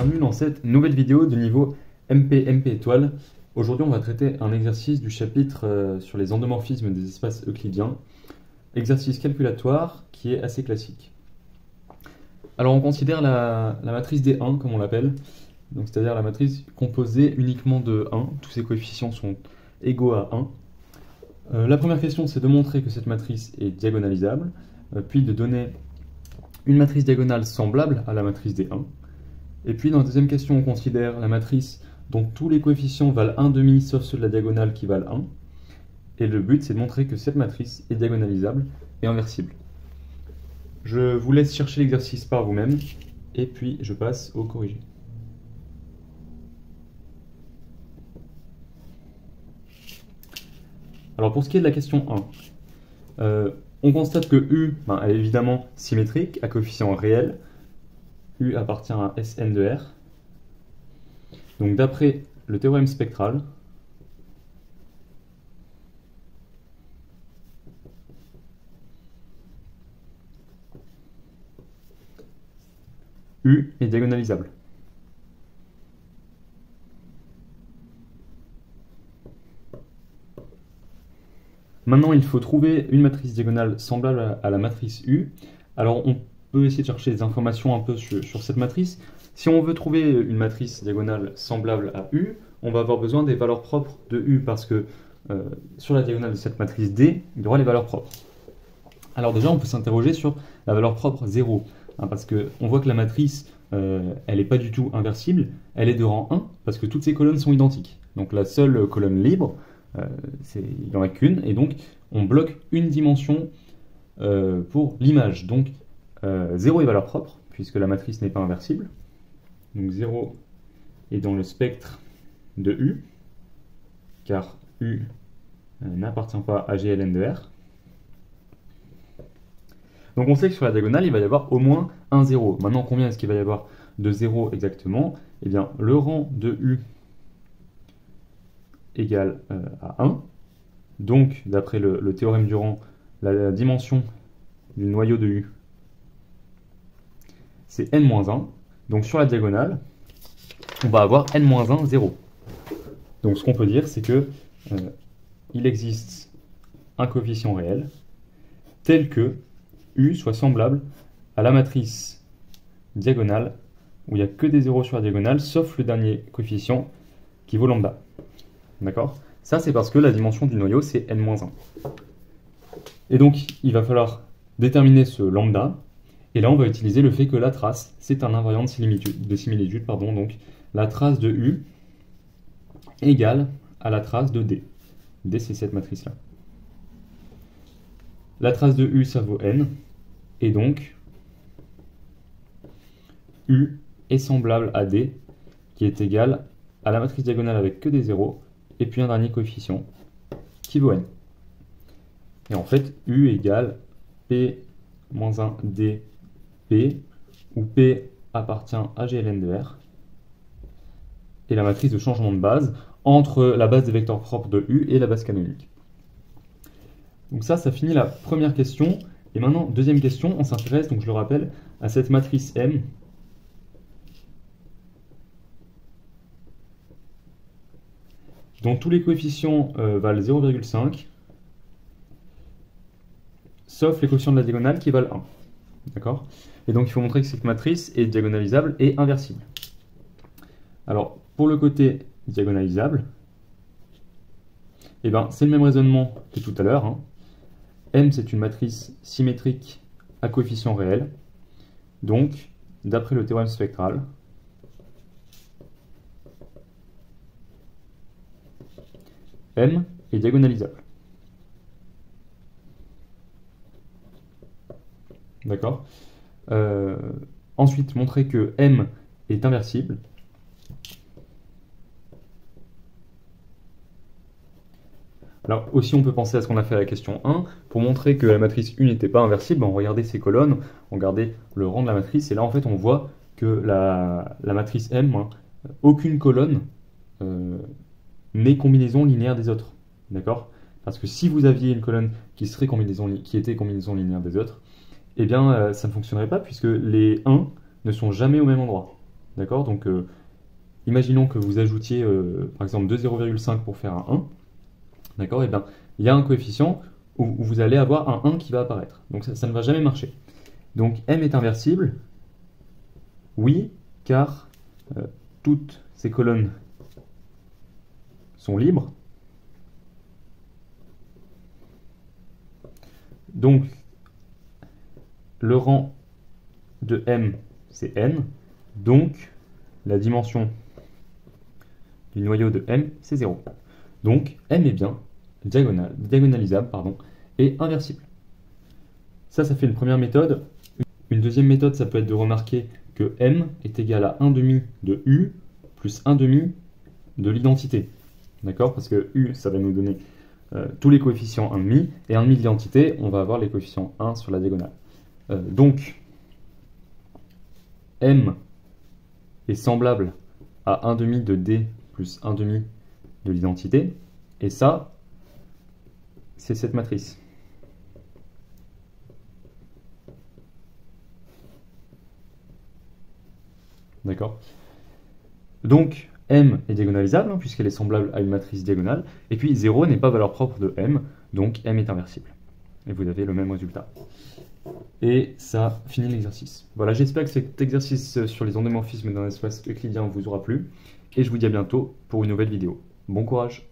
Bienvenue dans cette nouvelle vidéo de niveau MP étoile. Aujourd'hui on va traiter un exercice du chapitre sur les endomorphismes des espaces euclidiens. Exercice calculatoire qui est assez classique. Alors on considère la matrice D1 comme on l'appelle, c'est-à-dire la matrice composée uniquement de 1, tous ses coefficients sont égaux à 1. La première question c'est de montrer que cette matrice est diagonalisable, puis de donner une matrice diagonale semblable à la matrice D1. Et puis dans la deuxième question, on considère la matrice dont tous les coefficients valent 1/2 sauf ceux de la diagonale qui valent 1. Et le but, c'est de montrer que cette matrice est diagonalisable et inversible. Je vous laisse chercher l'exercice par vous-même, et puis je passe au corrigé. Alors pour ce qui est de la question 1, on constate que U est évidemment symétrique, à coefficient réel. U appartient à Sn de R. Donc d'après le théorème spectral, U est diagonalisable. Maintenant, il faut trouver une matrice diagonale semblable à la matrice U. Alors, on peut essayer de chercher des informations un peu sur cette matrice. Si on veut trouver une matrice diagonale semblable à U, on va avoir besoin des valeurs propres de U, parce que sur la diagonale de cette matrice D, il y aura les valeurs propres. Alors déjà, on peut s'interroger sur la valeur propre 0, parce qu'on voit que la matrice, elle n'est pas du tout inversible, elle est de rang 1, parce que toutes ces colonnes sont identiques. Donc la seule colonne libre, il n'y en a qu'une, et donc on bloque une dimension pour l'image. Donc 0 est valeur propre, puisque la matrice n'est pas inversible. Donc 0 est dans le spectre de U, car U n'appartient pas à GLN de R. Donc on sait que sur la diagonale, il va y avoir au moins un 0. Maintenant, combien est-ce qu'il va y avoir de 0 exactement? Eh bien, le rang de U égale à 1. Donc, d'après le théorème du rang, la dimension du noyau de U, c'est n-1. Donc sur la diagonale, on va avoir n-1, 0. Donc ce qu'on peut dire, c'est que il existe un coefficient réel tel que U soit semblable à la matrice diagonale, où il n'y a que des zéros sur la diagonale, sauf le dernier coefficient qui vaut lambda. D'accord? Ça, c'est parce que la dimension du noyau, c'est n-1. Et donc, il va falloir déterminer ce lambda. Et là, on va utiliser le fait que la trace, c'est un invariant de similitude. Donc, la trace de U égale à la trace de D. D, c'est cette matrice-là. La trace de U, ça vaut n. Et donc, U est semblable à D, qui est égal à la matrice diagonale avec que des zéros, et puis un dernier coefficient, qui vaut n. Et en fait, U égale P-1 dP, où P appartient à GLN de R, et la matrice de changement de base entre la base des vecteurs propres de U et la base canonique. Donc ça finit la première question. Et maintenant, deuxième question, on s'intéresse, donc je le rappelle, à cette matrice M dont tous les coefficients valent 0,5, sauf les coefficients de la diagonale qui valent 1. D'accord? Et donc il faut montrer que cette matrice est diagonalisable et inversible. Alors, pour le côté diagonalisable, c'est le même raisonnement que tout à l'heure. M, c'est une matrice symétrique à coefficient réel. Donc, d'après le théorème spectral, M est diagonalisable. D'accord? Ensuite, montrer que M est inversible. Alors aussi, on peut penser à ce qu'on a fait à la question 1. Pour montrer que la matrice U n'était pas inversible, on regardait ces colonnes, on regardait le rang de la matrice, et là en fait on voit que la matrice M, aucune colonne n'est combinaison linéaire des autres. D'accord? Parce que si vous aviez une colonne qui était combinaison linéaire des autres, eh bien ça ne fonctionnerait pas, puisque les 1 ne sont jamais au même endroit. D'accord? Donc, imaginons que vous ajoutiez, par exemple, 2 0,5 pour faire un 1. D'accord? Et bien, il y a un coefficient où vous allez avoir un 1 qui va apparaître. Donc, ça ne va jamais marcher. Donc, m est inversible. Oui, car toutes ces colonnes sont libres. Donc, le rang de m, c'est n. Donc, la dimension du noyau de m, c'est 0. Donc, m est bien diagonalisable et inversible. Ça fait une première méthode. Une deuxième méthode, ça peut être de remarquer que m est égal à 1 demi de u plus 1 demi de l'identité. D'accord? Parce que u, ça va nous donner tous les coefficients 1 demi, et 1 demi de l'identité, on va avoir les coefficients 1 sur la diagonale. Donc, m est semblable à 1 demi de d plus 1 demi de l'identité, et ça, c'est cette matrice. D'accord? Donc, m est diagonalisable, puisqu'elle est semblable à une matrice diagonale, et puis 0 n'est pas valeur propre de m, donc m est inversible. Et vous avez le même résultat. Et ça finit l'exercice. Voilà, j'espère que cet exercice sur les endomorphismes d'un espace euclidien vous aura plu, et je vous dis à bientôt pour une nouvelle vidéo. Bon courage!